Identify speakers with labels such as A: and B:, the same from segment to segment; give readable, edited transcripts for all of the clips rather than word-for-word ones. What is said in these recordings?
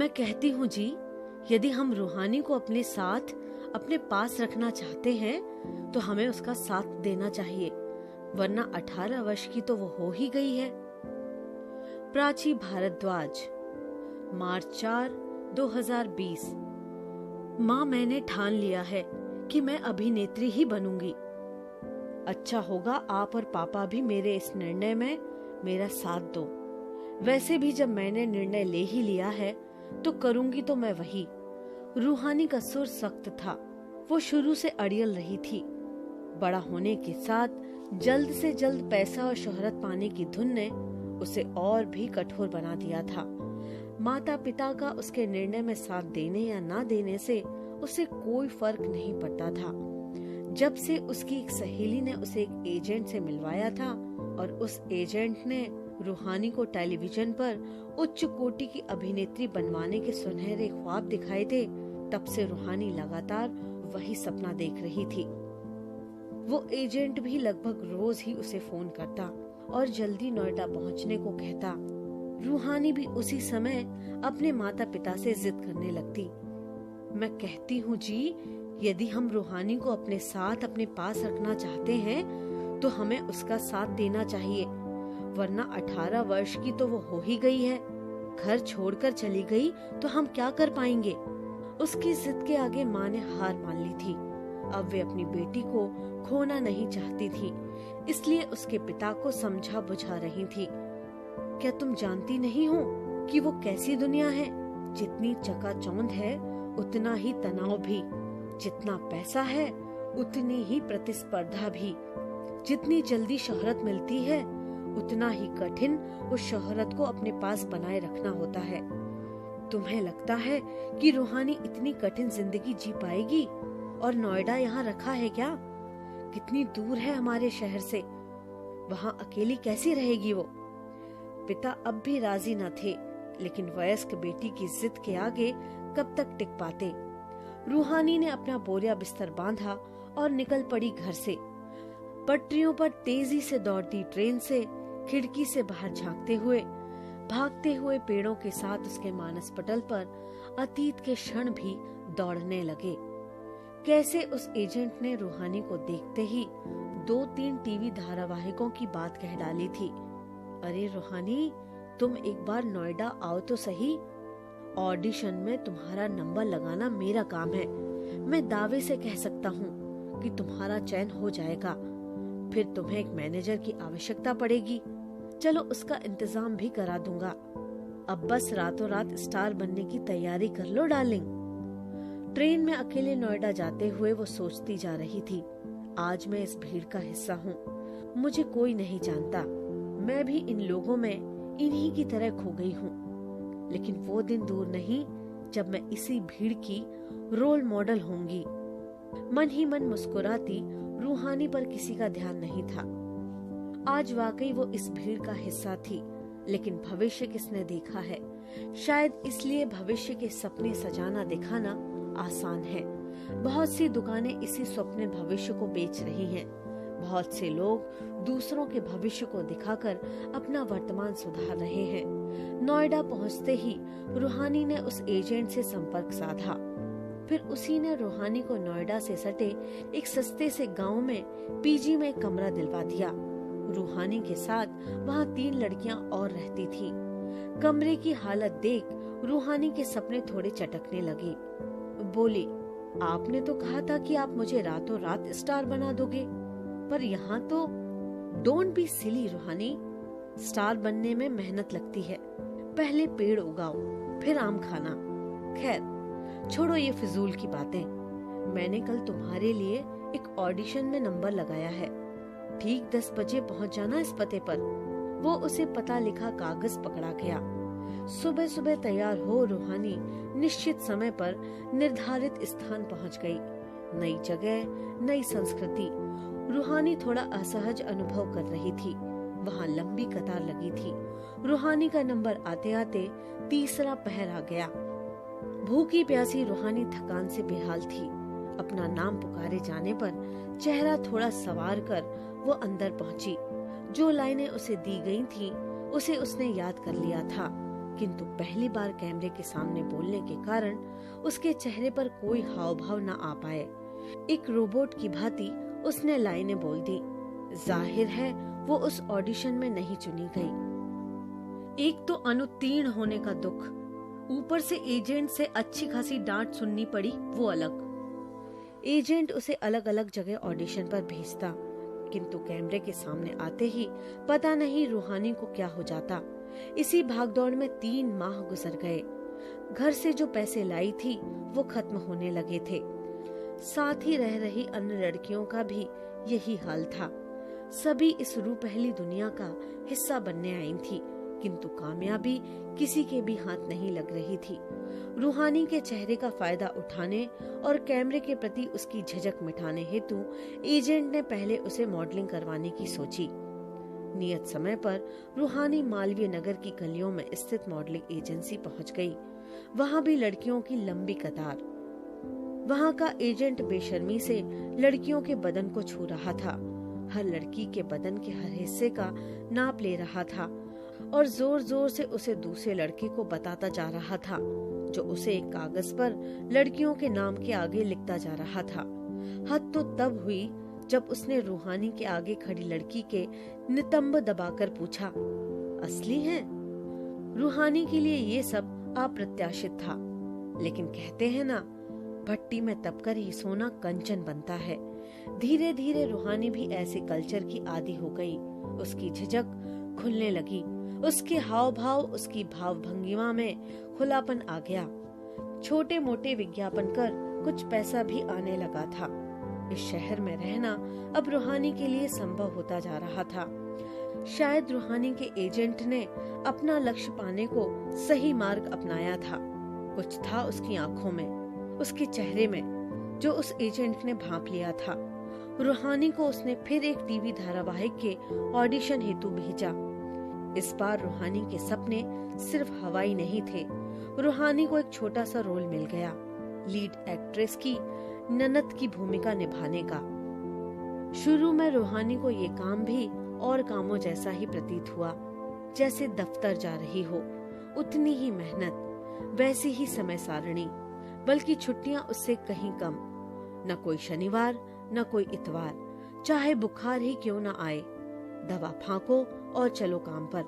A: मैं कहती हूँ जी, यदि हम रूहानी को अपने साथ अपने पास रखना चाहते हैं तो हमें उसका साथ देना चाहिए, वरना 18 वर्ष की तो वो हो ही गई है। प्राची भारद्वाज, मार्च 4, 2020। माँ, मैंने ठान लिया है कि मैं अभिनेत्री ही बनूंगी। अच्छा होगा आप और पापा भी मेरे इस निर्णय में मेरा साथ दो। वैसे भी जब मैंने निर्णय ले ही लिया है तो करूंगी तो मैं वही। रूहानी का सुर सख्त था, वो शुरू से अड़ियल रही थी। बड़ा होने के साथ जल्द से जल्द पैसा और शोहरत पाने की धुन ने उसे और भी कठोर बना दिया था। माता पिता का उसके निर्णय में साथ देने या ना देने से उसे कोई फर्क नहीं पड़ता था। जब से उसकी एक सहेली ने उसे एक एजेंट से मिलवाया था और उस एजेंट ने रूहानी को टेलीविजन पर उच्च कोटि की अभिनेत्री बनवाने के सुनहरे ख्वाब दिखाए थे, तब से रूहानी लगातार वही सपना देख रही थी। वो एजेंट भी लगभग रोज ही उसे फोन करता और जल्दी नोएडा पहुंचने को कहता। रूहानी भी उसी समय अपने माता पिता से जिद करने लगती। मैं कहती हूँ जी, यदि हम रूहानी को अपने साथ अपने पास रखना चाहते हैं तो हमें उसका साथ देना चाहिए, वरना 18 वर्ष की तो वो हो ही गई है। घर छोड़कर चली गई तो हम क्या कर पाएंगे। उसकी जिद के आगे माँ ने हार मान ली थी। अब वे अपनी बेटी को खोना नहीं चाहती थी, इसलिए उसके पिता को समझा बुझा रही थी। क्या तुम जानती नहीं हो कि वो कैसी दुनिया है? जितनी चकाचौंध है उतना ही तनाव भी, जितना पैसा है उतनी ही प्रतिस्पर्धा भी, जितनी जल्दी शोहरत मिलती है उतना ही कठिन उस शोहरत को अपने पास बनाए रखना होता है। तुम्हें लगता है कि रूहानी इतनी कठिन जिंदगी जी पाएगी? और नोएडा यहाँ रखा है क्या? कितनी दूर है हमारे शहर से, वहाँ अकेली कैसी रहेगी वो? पिता अब भी राजी न थे, लेकिन वयस्क बेटी की जिद के आगे कब तक टिक पाते। रूहानी ने अपना बोरिया बिस्तर बांधा और निकल पड़ी घर से। पटरियों पर तेजी से दौड़ती ट्रेन से खिड़की से बाहर झांकते हुए, भागते हुए पेड़ों के साथ उसके मानस पटल पर अतीत के क्षण भी दौड़ने लगे। कैसे उस एजेंट ने रूहानी को देखते ही 2-3 टीवी धारावाहिकों की बात कह डाली थी। अरे रूहानी, तुम एक बार नोएडा आओ तो सही। ऑडिशन में तुम्हारा नंबर लगाना मेरा काम है। मैं दावे से कह सकता हूँ कि तुम्हारा चयन हो जाएगा। फिर तुम्हें एक मैनेजर की आवश्यकता पड़ेगी। चलो, उसका इंतजाम भी करा दूंगा। अब बस रातों रात स्टार बनने की तैयारी कर लो डार्लिंग। ट्रेन में अकेले नोएडा जाते हुए वो सोचती जा रही थी, आज मैं इस भीड़ का हिस्सा हूँ। मुझे कोई नहीं जानता। मैं भी इन लोगों में इन्हीं की तरह खो गई हूँ। लेकिन वो दिन दूर नहीं जब मैं इसी भीड़ की रोल मॉडल होंगी। मन ही मन मुस्कुराती रूहानी पर किसी का ध्यान नहीं था। आज वाकई वो इस भीड़ का हिस्सा थी, लेकिन भविष्य किसने देखा है? शायद इसलिए भविष्य के सपने सजाना दिखाना आसान है। बहुत सी दुकानें इसी स्वप्न भविष्य को बेच रही हैं। बहुत से लोग दूसरों के भविष्य को दिखाकर अपना वर्तमान सुधार रहे हैं। नोएडा पहुंचते ही रूहानी ने उस एजेंट से संपर्क साधा। फिर उसी ने रूहानी को नोएडा से सटे एक सस्ते से गांव में पीजी में एक कमरा दिलवा दिया। रूहानी के साथ वहां 3 लड़कियां और रहती थीं। कमरे की हालत देख रूहानी के सपने थोड़े चटकने लगे। बोली, आपने तो कहा था कि आप मुझे रातों रात स्टार बना दोगे, पर यहाँ तो डोंट बी सिली रूहानी। स्टार बनने में मेहनत लगती है। पहले पेड़ उगाओ, फिर आम खाना। खैर छोड़ो ये फिजूल की बातें। मैंने कल तुम्हारे लिए एक ऑडिशन में नंबर लगाया है। ठीक 10 बजे पहुंच जाना इस पते पर। वो उसे पता लिखा कागज पकड़ा गया। सुबह सुबह तैयार हो रूहानी निश्चित समय पर निर्धारित स्थान पहुंच गई। नई जगह, नई संस्कृति। रूहानी थोड़ा असहज अनुभव कर रही थी। वहाँ लंबी कतार लगी थी। रूहानी का नंबर आते आते तीसरा पहर आ गया। भूखी प्यासी रूहानी थकान से बेहाल थी। अपना नाम पुकारे जाने पर चेहरा थोड़ा सवार कर वो अंदर पहुंची। जो लाइनें उसे दी गई थीं, उसे उसने याद कर लिया था। किंतु पहली बार कैमरे के सामने बोलने के कारण उसके चेहरे पर कोई हाव भाव न आ पाए। एक रोबोट की भांति उसने लाइनें बोल दी। जाहिर है वो उस ऑडिशन में नहीं चुनी गई। एक तो अनुत्तीर्ण होने का दुख, ऊपर से एजेंट से अच्छी खासी डांट सुननी पड़ी, वो अलग। एजेंट उसे अलग अलग जगह ऑडिशन पर भेजता, किंतु कैमरे के सामने आते ही पता नहीं रूहानी को क्या हो जाता। इसी भागदौड़ में 3 माह गुजर गए। घर से जो पैसे लाई थी वो खत्म होने लगे थे। साथ ही रह रही अन्य लड़कियों का भी यही हाल था। सभी इस रूपहली दुनिया का हिस्सा बनने आई थी, किंतु कामयाबी किसी के भी हाथ नहीं लग रही थी। रूहानी के चेहरे का फायदा उठाने और कैमरे के प्रति उसकी झिझक मिटाने हेतु एजेंट ने पहले उसे मॉडलिंग करवाने की सोची। नियत समय पर रूहानी मालवीय नगर की गलियों में स्थित मॉडलिंग एजेंसी पहुंच गई। वहां भी लड़कियों की लंबी कतार। वहां का एजेंट बेशर्मी से लड़कियों के बदन को छू रहा था, हर लड़की के बदन के हर हिस्से का नाप ले रहा था और जोर जोर से उसे दूसरे लड़के को बताता जा रहा था, जो उसे एक कागज पर लड़कियों के नाम के आगे लिखता जा रहा था। हद तो तब हुई जब उसने रूहानी के आगे खड़ी लड़की के नितंब दबाकर पूछा, असली है? रूहानी के लिए ये सब अप्रत्याशित था, लेकिन कहते हैं ना, भट्टी में तपकर ही सोना कंचन बनता है। धीरे धीरे रूहानी भी ऐसे कल्चर की आदी हो गई। उसकी झिझक खुलने लगी, उसके हाव भाव, उसकी भाव भंगिमा में खुलापन आ गया। छोटे मोटे विज्ञापन कर कुछ पैसा भी आने लगा था। इस शहर में रहना अब रूहानी के लिए संभव होता जा रहा था। शायद रूहानी के एजेंट ने अपना लक्ष्य पाने को सही मार्ग अपनाया था। कुछ था उसकी आंखों में, उसके चेहरे में, जो उस एजेंट ने भांप लिया था। रूहानी को उसने फिर एक टीवी धारावाहिक के ऑडिशन हेतु भेजा। इस बार रूहानी के सपने सिर्फ हवाई नहीं थे। रूहानी को एक छोटा सा रोल मिल गया, लीड एक्ट्रेस की ननद की भूमिका निभाने का। शुरू में रूहानी को ये काम भी और कामों जैसा ही प्रतीत हुआ, जैसे दफ्तर जा रही हो। उतनी ही मेहनत, वैसी ही समय सारणी, बल्कि छुट्टियां उससे कहीं कम। न कोई शनिवार, न कोई इतवार, चाहे बुखार ही क्यों न आए, दवा फांको और चलो काम पर।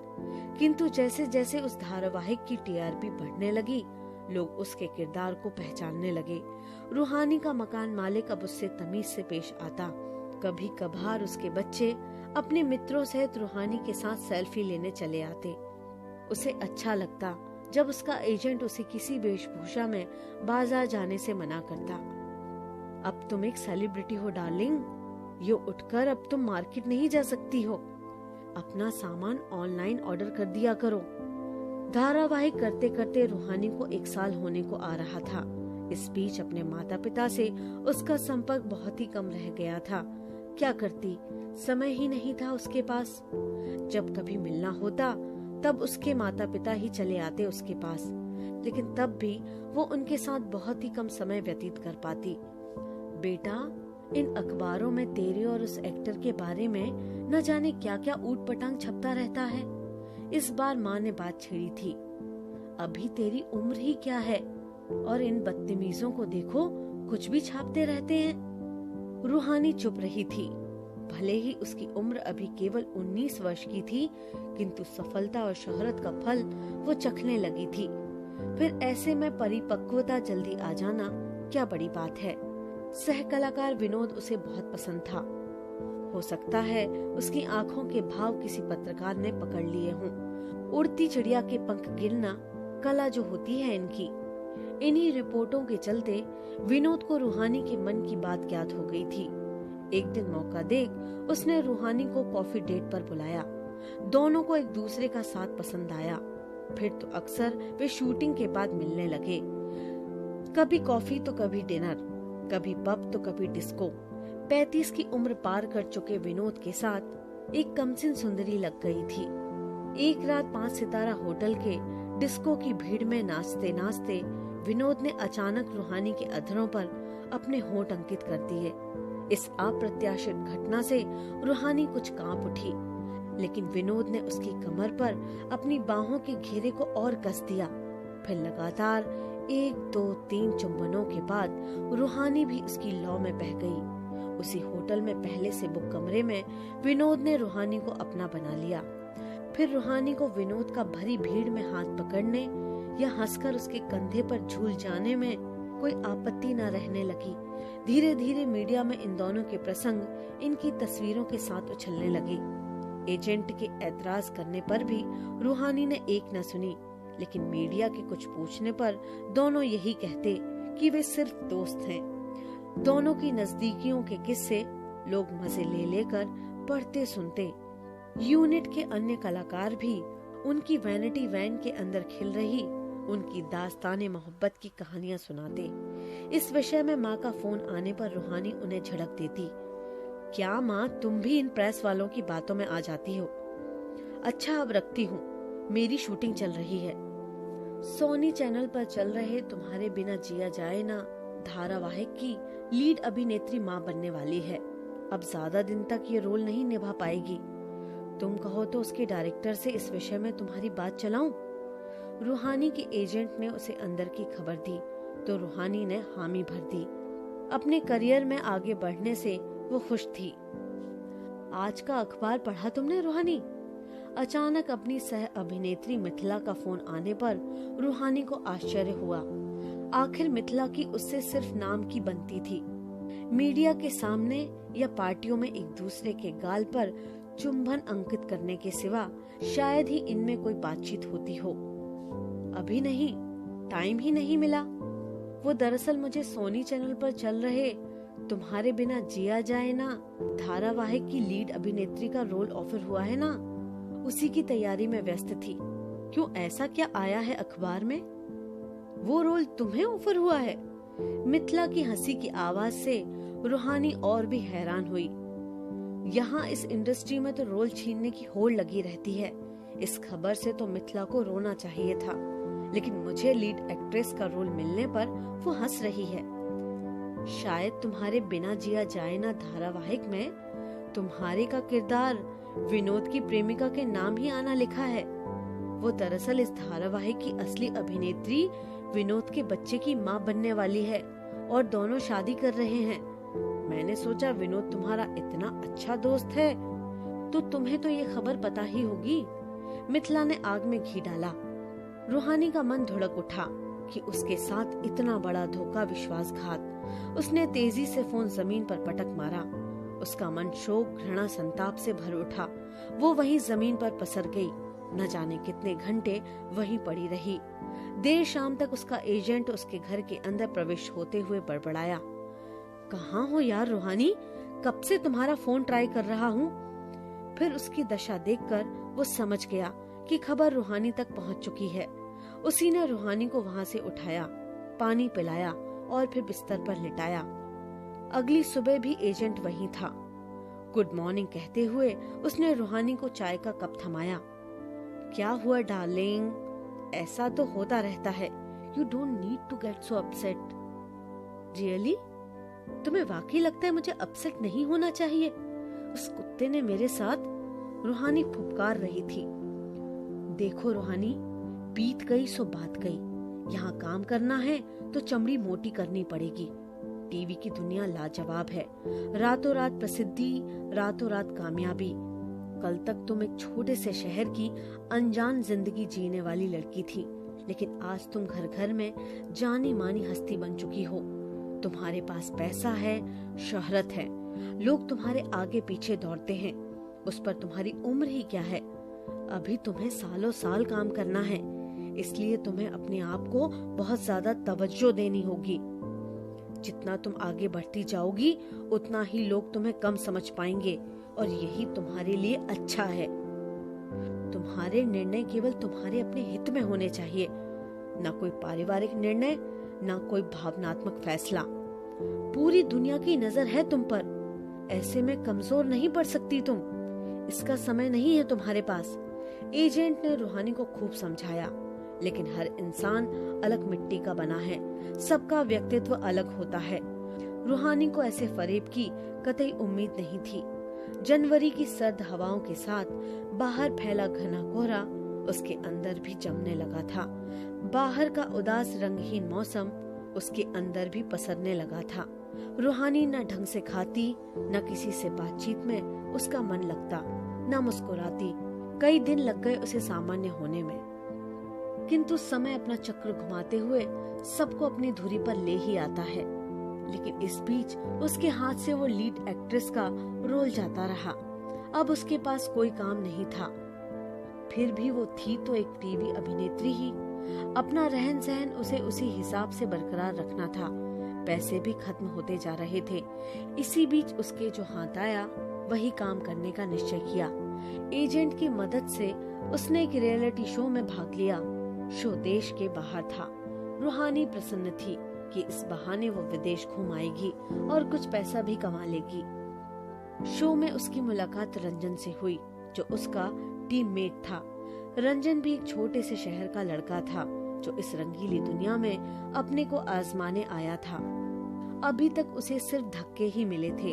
A: किंतु जैसे जैसे उस धारावाहिक की टीआरपी बढ़ने लगी, लोग उसके किरदार को पहचानने लगे। रूहानी का मकान मालिक अब उससे तमीज से पेश आता। कभी कभार उसके बच्चे अपने मित्रों सहित रूहानी के साथ सेल्फी लेने चले आते। उसे अच्छा लगता जब उसका एजेंट उसे किसी वेशभूषा में बाजार जाने से मना करता। अब तुम एक सेलिब्रिटी हो डार्लिंग, यो उठकर अब तुम मार्केट नहीं जा सकती हो। अपना सामान ऑनलाइन ऑर्डर कर दिया करो। धारावाहिक करते करते रूहानी को 1 साल होने को आ रहा था। इस बीच अपने माता पिता से उसका संपर्क बहुत ही कम रह गया था। क्या करती, समय ही नहीं था उसके पास। जब कभी मिलना होता तब उसके माता पिता ही चले आते उसके पास, लेकिन तब भी वो उनके साथ बहुत ही कम समय व्यतीत कर पाती। बेटा, इन अखबारों में तेरे और उस एक्टर के बारे में न जाने क्या क्या ऊट पटांग छपता रहता है। इस बार माँ ने बात छेड़ी थी। अभी तेरी उम्र ही क्या है, और इन बदतमीजों को देखो, कुछ भी छापते रहते हैं। रूहानी चुप रही थी। भले ही उसकी उम्र अभी केवल 19 वर्ष की थी, किंतु सफलता और शोहरत का फल वो चखने लगी थी। फिर ऐसे में परिपक्वता जल्दी आ जाना क्या बड़ी बात है। सह कलाकार विनोद उसे बहुत पसंद था। हो सकता है उसकी आंखों के भाव किसी पत्रकार ने पकड़ लिए हों। उड़ती चिड़िया के पंख गिरना कला जो होती है इनकी। इन्हीं रिपोर्टों के चलते विनोद को रूहानी के मन की बात ज्ञात हो गई थी। एक दिन मौका देख उसने रूहानी को कॉफी डेट पर बुलाया। दोनों को एक दूसरे का साथ पसंद आया। फिर तो अक्सर वे शूटिंग के बाद मिलने लगे। कभी कॉफी तो कभी डिनर, कभी पब तो कभी डिस्को। 35 की उम्र पार कर चुके विनोद के साथ एक कमसिन सुंदरी लग गई थी। एक रात 5 सितारा होटल के डिस्को की भीड़ में नाचते नाचते विनोद ने अचानक रूहानी के अधरों पर अपने होंठ अंकित कर दिए। इस अप्रत्याशित घटना से रूहानी कुछ कांप उठी। लेकिन विनोद ने उसकी कमर पर अपनी बाहों के घेरे को और कस दिया। फिर लगातार 1, 2, 3 चुंबनों के बाद रूहानी भी उसकी लौ में बह गई। उसी होटल में पहले से बुक कमरे में विनोद ने रूहानी को अपना बना लिया। फिर रूहानी को विनोद का भरी भीड़ में हाथ पकड़ने या हंसकर उसके कंधे पर झूल जाने में कोई आपत्ति न रहने लगी। धीरे धीरे मीडिया में इन दोनों के प्रसंग इनकी तस्वीरों के साथ उछलने लगे। एजेंट के ऐतराज करने पर भी रूहानी ने एक न सुनी, लेकिन मीडिया के कुछ पूछने पर दोनों यही कहते कि वे सिर्फ दोस्त हैं। दोनों की नजदीकियों के किस्से लोग मजे ले लेकर पढ़ते सुनते। यूनिट के अन्य कलाकार भी उनकी वैनिटी वैन के अंदर खिल रही उनकी दास्ताने मोहब्बत की कहानियां सुनाते। इस विषय में माँ का फोन आने पर रूहानी उन्हें झड़क देती, क्या माँ तुम भी इन प्रेस वालों की बातों में आ जाती हो? अच्छा अब रखती हूँ, मेरी शूटिंग चल रही है। सोनी चैनल पर चल रहे तुम्हारे बिना जिया जाए ना धारावाहिक की लीड अभिनेत्री माँ बनने वाली है। अब ज्यादा दिन तक ये रोल नहीं निभा पाएगी। तुम कहो तो उसके डायरेक्टर से इस विषय में तुम्हारी बात चलाऊं? रूहानी के एजेंट ने उसे अंदर की खबर दी तो रूहानी ने हामी भर दी। अपने करियर में आगे बढ़ने से वो खुश थी। आज का अखबार पढ़ा तुमने रूहानी? अचानक अपनी सह अभिनेत्री मिथिला का फोन आने पर रूहानी को आश्चर्य हुआ। आखिर मिथिला की उससे सिर्फ नाम की बनती थी। मीडिया के सामने या पार्टियों में एक दूसरे के गाल पर चुंबन अंकित करने के सिवा शायद ही इनमें कोई बातचीत होती हो। अभी नहीं, टाइम ही नहीं मिला। वो दरअसल मुझे सोनी चैनल पर चल रहे तुम्हारे बिना जिया जाए ना धारावाहिक की लीड अभिनेत्री का रोल ऑफर हुआ है ना, उसी की तैयारी में व्यस्त थी। क्यों, ऐसा क्या आया है अखबार में? वो रोल तुम्हें ऑफर हुआ है? मिथिला की हंसी की आवाज से रूहानी और भी हैरान हुई। यहाँ इस इंडस्ट्री में तो रोल छीनने की होड़ लगी रहती है। इस खबर से तो मिथिला को रोना चाहिए था, लेकिन मुझे लीड एक्ट्रेस का रोल मिलने पर वो हंस रही है। शायद तुम्हारे बिना जिया जाए ना धारावाहिक में तुम्हारे का किरदार विनोद की प्रेमिका के नाम ही आना लिखा है। वो दरअसल इस धारावाहिक की असली अभिनेत्री विनोद के बच्चे की माँ बनने वाली है और दोनों शादी कर रहे हैं। मैंने सोचा विनोद तुम्हारा इतना अच्छा दोस्त है तो तुम्हें तो ये खबर पता ही होगी। मिथिला ने आग में घी डाला। रूहानी का मन धुड़क उठा कि उसके साथ इतना बड़ा धोखा, विश्वासघात। उसने तेजी से फोन जमीन पर पटक मारा। उसका मन शोक, घृणा, संताप से भर उठा। वो वहीं जमीन पर पसर गई। न जाने कितने घंटे वहीं पड़ी रही। देर शाम तक उसका एजेंट उसके घर के अंदर प्रवेश होते हुए बड़बड़ाया, कहाँ हो यार रूहानी, कब से तुम्हारा फोन ट्राई कर रहा हूँ। फिर उसकी दशा देखकर वो समझ गया कि खबर रूहानी तक पहुँच चुकी है। उसी ने रूहानी को वहाँ से उठाया, पानी पिलाया और फिर बिस्तर पर लिटाया। अगली सुबह भी एजेंट वहीं था। गुड मॉर्निंग कहते हुए उसने रूहानी को चाय का कप थमाया। क्या हुआ डार्लिंग? ऐसा तो होता रहता है। You don't need to get so upset. Really? तुम्हें वाकई लगता है मुझे अपसेट नहीं होना चाहिए? उस कुत्ते ने मेरे साथ। रूहानी फुफकार रही थी। देखो रूहानी, बीत गई सो बात गई। यहाँ काम करना है तो चमड़ी मोटी करनी पड़ेगी। टीवी की दुनिया लाजवाब है। रातों रात प्रसिद्धि, रातों रात कामयाबी। कल तक तुम एक छोटे से शहर की अनजान जिंदगी जीने वाली लड़की थी, लेकिन आज तुम घर घर में जानी मानी हस्ती बन चुकी हो। तुम्हारे पास पैसा है, शोहरत है, लोग तुम्हारे आगे पीछे दौड़ते हैं। उस पर तुम्हारी उम्र ही क्या है। अभी तुम्हें सालों साल काम करना है, इसलिए तुम्हें अपने आप को बहुत ज्यादा तवज्जो देनी होगी। जितना तुम आगे बढ़ती जाओगी उतना ही लोग तुम्हें कम समझ पाएंगे और यही तुम्हारे लिए अच्छा है। तुम्हारे निर्णय केवल तुम्हारे अपने हित में होने चाहिए, न कोई पारिवारिक निर्णय, न कोई भावनात्मक फैसला। पूरी दुनिया की नजर है तुम पर, ऐसे में कमजोर नहीं पड़ सकती तुम। इसका समय नहीं है तुम्हारे पास। एजेंट ने रूहानी को खूब समझाया, लेकिन हर इंसान अलग मिट्टी का बना है, सबका व्यक्तित्व अलग होता है। रूहानी को ऐसे फरेब की कतई उम्मीद नहीं थी। जनवरी की सर्द हवाओं के साथ बाहर फैला घना कोहरा उसके अंदर भी जमने लगा था। बाहर का उदास रंगहीन मौसम उसके अंदर भी पसरने लगा था। रूहानी न ढंग से खाती, न किसी से बातचीत में उसका मन लगता, न मुस्कुराती। कई दिन लग गए उसे सामान्य होने में, किंतु समय अपना चक्र घुमाते हुए सबको अपनी धुरी पर ले ही आता है। लेकिन इस बीच उसके हाथ से वो लीड एक्ट्रेस का रोल जाता रहा। अब उसके पास कोई काम नहीं था, फिर भी वो थी तो एक टीवी अभिनेत्री ही। अपना रहन सहन उसे उसी हिसाब से बरकरार रखना था। पैसे भी खत्म होते जा रहे थे। इसी बीच उसके जो हाथ आया वही काम करने का निश्चय किया। एजेंट की मदद से उसने एक रियलिटी शो में भाग लिया। शो देश के बाहर था। रूहानी प्रसन्न थी कि इस बहाने वो विदेश घूम आएगी और कुछ पैसा भी कमा लेगी। शो में उसकी मुलाकात रंजन से हुई, जो उसका टीममेट था। रंजन भी एक छोटे से शहर का लड़का था, जो इस रंगीली दुनिया में अपने को आजमाने आया था। अभी तक उसे सिर्फ धक्के ही मिले थे।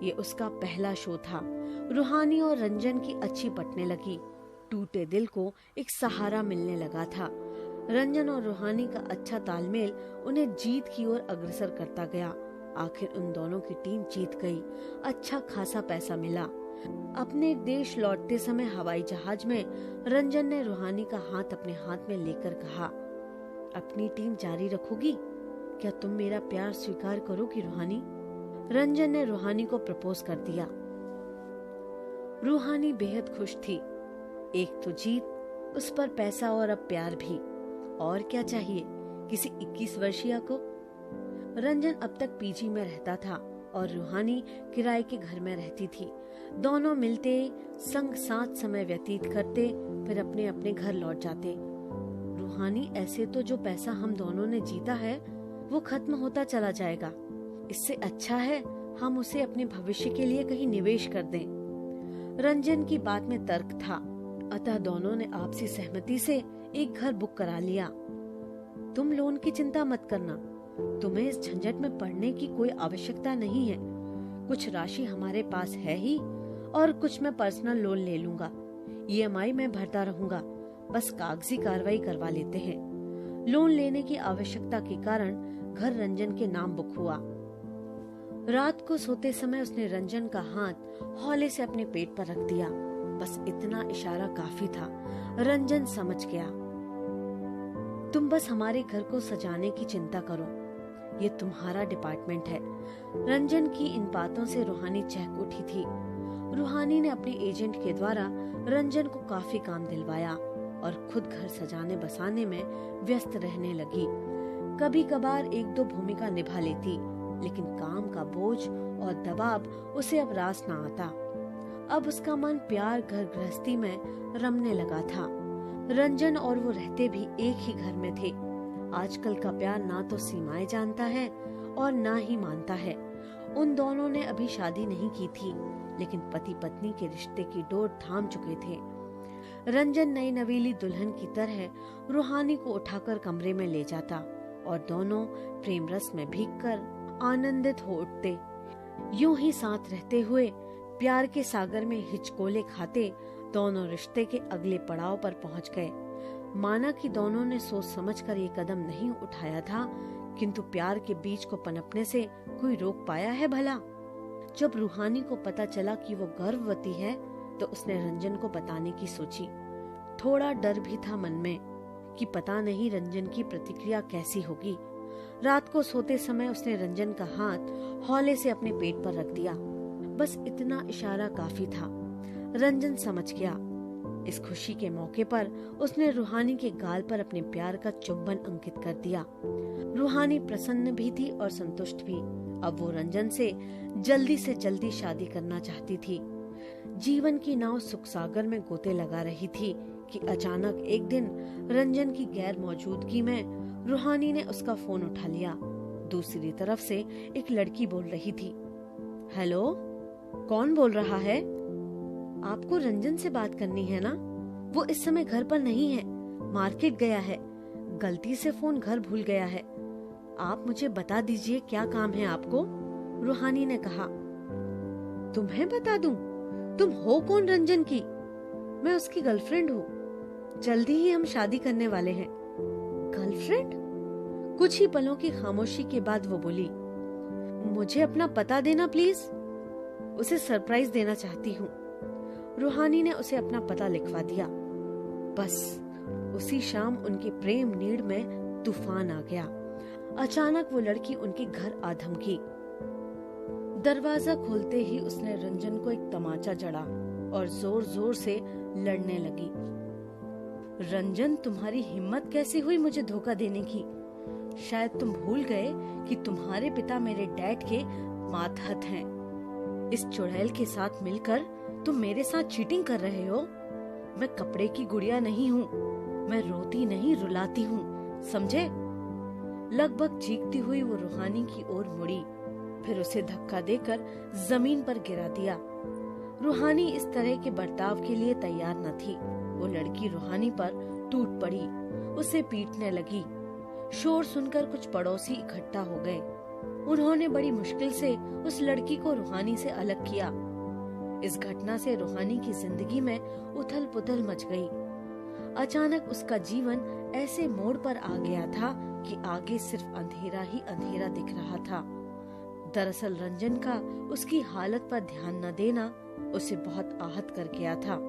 A: ये उसका पहला शो था। रूहानी और रंजन की अच्छी पटने लगी। टूटे दिल को एक सहारा मिलने लगा था। रंजन और रूहानी का अच्छा तालमेल उन्हें जीत की ओर अग्रसर करता गया। आखिर उन दोनों की टीम जीत गई। अच्छा खासा पैसा मिला। अपने देश लौटते समय हवाई जहाज में रंजन ने रूहानी का हाथ अपने हाथ में लेकर कहा, अपनी टीम जारी रखोगी? क्या तुम मेरा प्यार स्वीकार करोगी रूहानी? रंजन ने रूहानी को प्रपोज कर दिया। रूहानी बेहद खुश थी। एक तो जीत, उस पर पैसा और अब प्यार भी। और क्या चाहिए किसी 21 वर्षीय को? रंजन अब तक पीजी में रहता था और रूहानी किराए के घर में रहती थी। दोनों मिलते, संग साथ समय व्यतीत करते, फिर अपने अपने घर लौट जाते। रूहानी, ऐसे तो जो पैसा हम दोनों ने जीता है वो खत्म होता चला जाएगा। इससे अच्छा है हम उसे अपने भविष्य के लिए कहीं निवेश कर दें। रंजन की बात में तर्क था, अतः दोनों ने आपसी सहमति से एक घर बुक करा लिया। तुम लोन की चिंता मत करना, तुम्हें इस झंझट में पड़ने की कोई आवश्यकता नहीं है। कुछ राशि हमारे पास है ही और कुछ मैं पर्सनल लोन ले लूंगा। EMI में भरता रहूंगा, बस कागजी कार्रवाई करवा लेते हैं। लोन लेने की आवश्यकता के कारण घर रंजन के नाम बुक हुआ। रात को सोते समय उसने रंजन का हाथ हौले से अपने पेट पर रख दिया। बस इतना इशारा काफी था। रंजन समझ गया। तुम बस हमारे घर को सजाने की चिंता करो, ये तुम्हारा डिपार्टमेंट है। रंजन की इन बातों से रूहानी चहक उठी थी। रूहानी ने अपने एजेंट के द्वारा रंजन को काफी काम दिलवाया और खुद घर सजाने बसाने में व्यस्त रहने लगी। कभी कभार एक दो भूमिका निभा लेती, लेकिन काम का बोझ और दबाव उसे अब रास न आता। अब उसका मन प्यार घर गृहस्थी में रमने लगा था। रंजन और वो रहते भी एक ही घर में थे। आजकल का प्यार ना तो सीमाएं जानता है और ना ही मानता है। उन दोनों ने अभी शादी नहीं की थी, लेकिन पति पत्नी के रिश्ते की डोर थाम चुके थे। रंजन नई नवेली दुल्हन की तरह रूहानी को उठाकर कमरे में ले जाता और दोनों प्रेम रस में भीगकर आनंदित हो उठते। यूं ही साथ रहते हुए प्यार के सागर में हिचकोले खाते दोनों रिश्ते के अगले पड़ाव पर पहुंच गए। माना कि दोनों ने सोच समझकर ये कदम नहीं उठाया था, किंतु प्यार के बीज को पनपने से कोई रोक पाया है भला? जब रूहानी को पता चला कि वो गर्भवती है, तो उसने रंजन को बताने की सोची। थोड़ा डर भी था मन में कि पता नहीं रंजन की प्रतिक्रिया कैसी होगी। रात को सोते समय उसने रंजन का हाथ हौले से अपने पेट पर रख दिया। बस इतना इशारा काफी था। रंजन समझ गया। इस खुशी के मौके पर उसने रूहानी के गाल पर अपने प्यार का चुंबन अंकित कर दिया। रूहानी प्रसन्न भी थी और संतुष्ट भी। अब वो रंजन से जल्दी शादी करना चाहती थी। जीवन की नाव सुख सागर में गोते लगा रही थी कि अचानक एक दिन रंजन की गैर मौजूदगी में रूहानी ने उसका फोन उठा लिया। दूसरी तरफ से एक लड़की बोल रही थी, हेलो, कौन बोल रहा है? आपको रंजन से बात करनी है ना? वो इस समय घर पर नहीं है, मार्केट गया है। गलती से फोन घर भूल गया है। आप मुझे बता दीजिए क्या काम है आपको? रूहानी ने कहा। तुम्हें बता दूं, तुम हो कौन रंजन की? मैं उसकी गर्लफ्रेंड हूँ। जल्दी ही हम शादी करने वाले हैं। गर्लफ्रेंड? कुछ ही पलों की खामोशी के बाद वो बोली, मुझे अपना पता देना प्लीज, उसे सरप्राइज देना चाहती हूँ। रूहानी ने उसे अपना पता लिखवा दिया। बस उसी शाम उनके प्रेम नीड़ में तूफान आ गया। अचानक वो लड़की उनके घर आ धमकी। दरवाजा खोलते ही उसने रंजन को एक तमाचा जड़ा और जोर जोर से लड़ने लगी। रंजन, तुम्हारी हिम्मत कैसे हुई मुझे धोखा देने की? शायद तुम भूल गए कि तुम्हारे पिता मेरे डैड के मातहत हैं। इस चुड़ैल के साथ मिलकर तुम मेरे साथ चीटिंग कर रहे हो। मैं कपड़े की गुड़िया नहीं हूँ। मैं रोती नहीं, रुलाती हूँ, समझे? लगभग चीखती हुई वो रूहानी की ओर मुड़ी, फिर उसे धक्का देकर जमीन पर गिरा दिया। रूहानी इस तरह के बर्ताव के लिए तैयार न थी। वो लड़की रूहानी पर टूट पड़ी, उसे पीटने लगी। शोर सुनकर कुछ पड़ोसी इकट्ठा हो गए। उन्होंने बड़ी मुश्किल से उस लड़की को रूहानी से अलग किया। इस घटना से रूहानी की जिंदगी में उथल पुथल मच गई। अचानक उसका जीवन ऐसे मोड़ पर आ गया था कि आगे सिर्फ अंधेरा ही अंधेरा दिख रहा था। दरअसल रंजन का उसकी हालत पर ध्यान न देना उसे बहुत आहत कर गया था।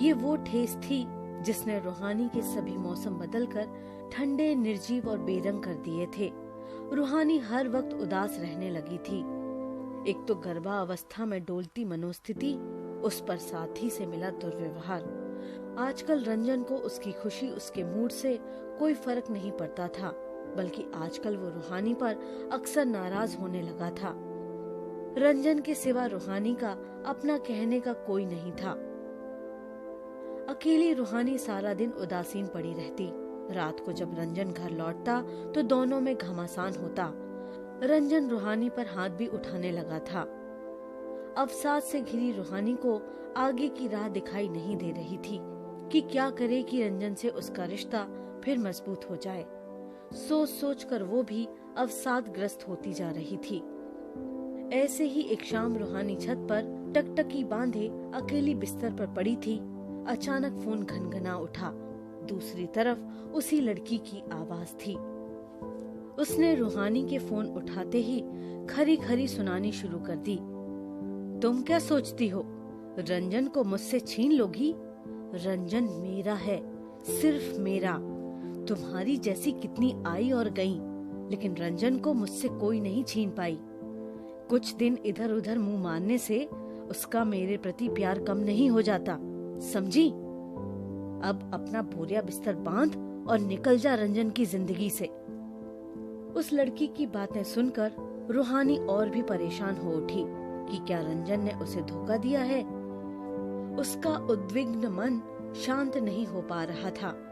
A: ये वो ठेस थी जिसने रूहानी के सभी मौसम बदलकर ठंडे, निर्जीव और बेरंग कर दिए थे। रूहानी हर वक्त उदास रहने लगी थी। एक तो गर्भावस्था में डोलती मनोस्थिति, उस पर साथी से मिला दुर्व्यवहार। आजकल रंजन को उसकी खुशी, उसके मूड से कोई फर्क नहीं पड़ता था, बल्कि आजकल वो रूहानी पर अक्सर नाराज होने लगा था। रंजन के सिवा रूहानी का अपना कहने का कोई नहीं था। अकेली रूहानी सारा दिन उदासीन पड़ी रहती। रात को जब रंजन घर लौटता तो दोनों में घमासान होता। रंजन रूहानी पर हाथ भी उठाने लगा था। अवसाद से घिरी रूहानी को आगे की राह दिखाई नहीं दे रही थी कि क्या करे कि रंजन से उसका रिश्ता फिर मजबूत हो जाए। सोच सोच कर वो भी अवसादग्रस्त होती जा रही थी। ऐसे ही एक शाम रूहानी छत पर टकटकी बांधे अकेली बिस्तर पर पड़ी थी। अचानक फोन घनघना उठा। दूसरी तरफ उसी लड़की की आवाज थी। उसने रूहानी के फोन उठाते ही खरी खरी सुनानी शुरू कर दी। तुम क्या सोचती हो, रंजन को मुझसे छीन लोगी? रंजन मेरा है, सिर्फ मेरा। तुम्हारी जैसी कितनी आई और गई, लेकिन रंजन को मुझसे कोई नहीं छीन पाई। कुछ दिन इधर उधर मुंह मारने से उसका मेरे प्रति प्यार कम नहीं हो जाता, समझी? अब अपना बोरिया बिस्तर बांध और निकल जा रंजन की जिंदगी से। उस लड़की की बातें सुनकर रूहानी और भी परेशान हो उठी कि क्या रंजन ने उसे धोखा दिया है। उसका उद्विग्न मन शांत नहीं हो पा रहा था।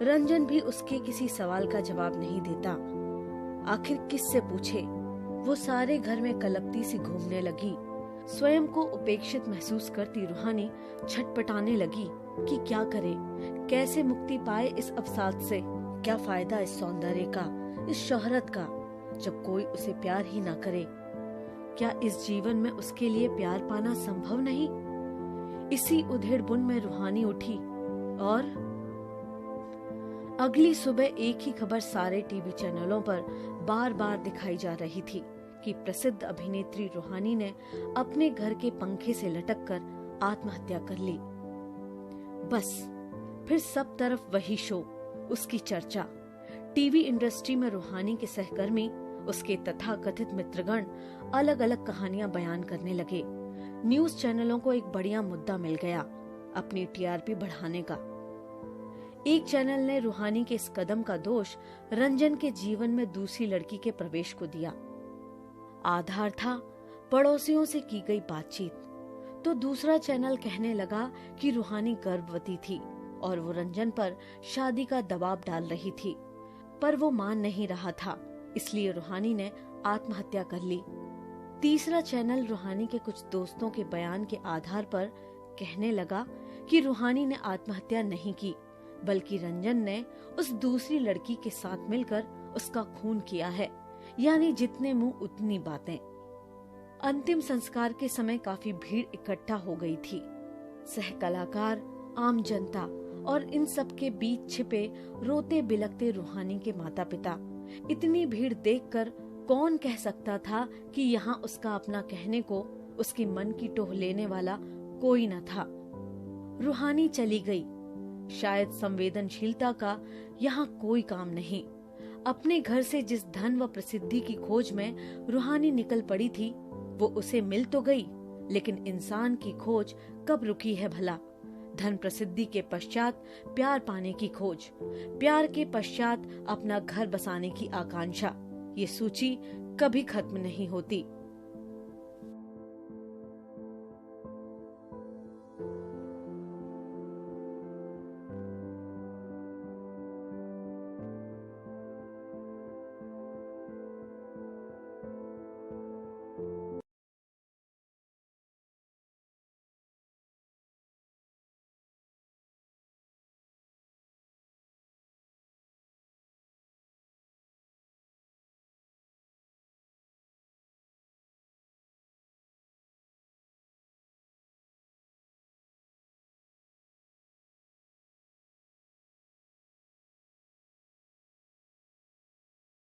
A: रंजन भी उसके किसी सवाल का जवाब नहीं देता। आखिर किससे पूछे? वो सारे घर में कलपती सी घूमने लगी। स्वयं को उपेक्षित महसूस करती रूहानी छटपटाने लगी कि क्या करे, कैसे मुक्ति पाए इस अवसाद से। क्या फायदा इस सौंदर्य का, इस शोहरत का, जब कोई उसे प्यार ही ना करे। क्या इस जीवन में उसके लिए प्यार पाना संभव नहीं? इसी उधेड़-बुन में रूहानी उठी और अगली सुबह एक ही खबर सारे टीवी चैनलों पर बार बार दिखाई जा रही थी कि प्रसिद्ध अभिनेत्री रूहानी ने अपने घर के पंखे से लटककर आत्महत्या कर ली। बस फिर सब तरफ वही शो, उसकी चर्चा। टीवी इंडस्ट्री में रूहानी के सहकर्मी, उसके तथाकथित मित्रगण अलग अलग कहानियां बयान करने लगे। न्यूज चैनलों को एक बढ़िया मुद्दा मिल गया अपनी टीआरपी बढ़ाने का। एक चैनल ने रूहानी के इस कदम का दोष रंजन के जीवन में दूसरी लड़की के प्रवेश को दिया। आधार था पड़ोसियों से की गई बातचीत। तो दूसरा चैनल कहने लगा कि रूहानी गर्भवती थी और वो रंजन पर शादी का दबाव डाल रही थी, पर वो मान नहीं रहा था, इसलिए रूहानी ने आत्महत्या कर ली। तीसरा चैनल रूहानी के कुछ दोस्तों के बयान के आधार पर कहने लगा कि रूहानी ने आत्महत्या नहीं की, बल्कि रंजन ने उस दूसरी लड़की के साथ मिलकर उसका खून किया है। यानी जितने मुंह उतनी बातें। अंतिम संस्कार के समय काफी भीड़ इकट्ठा हो गई थी। सह कलाकार, आम जनता और इन सब के बीच छिपे रोते बिलखते रूहानी के माता पिता। इतनी भीड़ देखकर कौन कह सकता था कि यहाँ उसका अपना कहने को, उसकी मन की टोह लेने वाला कोई न था। रूहानी चली गई। शायद संवेदनशीलता का यहाँ कोई काम नहीं। अपने घर से जिस धन व प्रसिद्धि की खोज में रूहानी निकल पड़ी थी, वो उसे मिल तो गई, लेकिन इंसान की खोज कब रुकी है भला? धन प्रसिद्धि के पश्चात प्यार पाने की खोज, प्यार के पश्चात अपना घर बसाने की आकांक्षा, ये सूची कभी खत्म नहीं होती।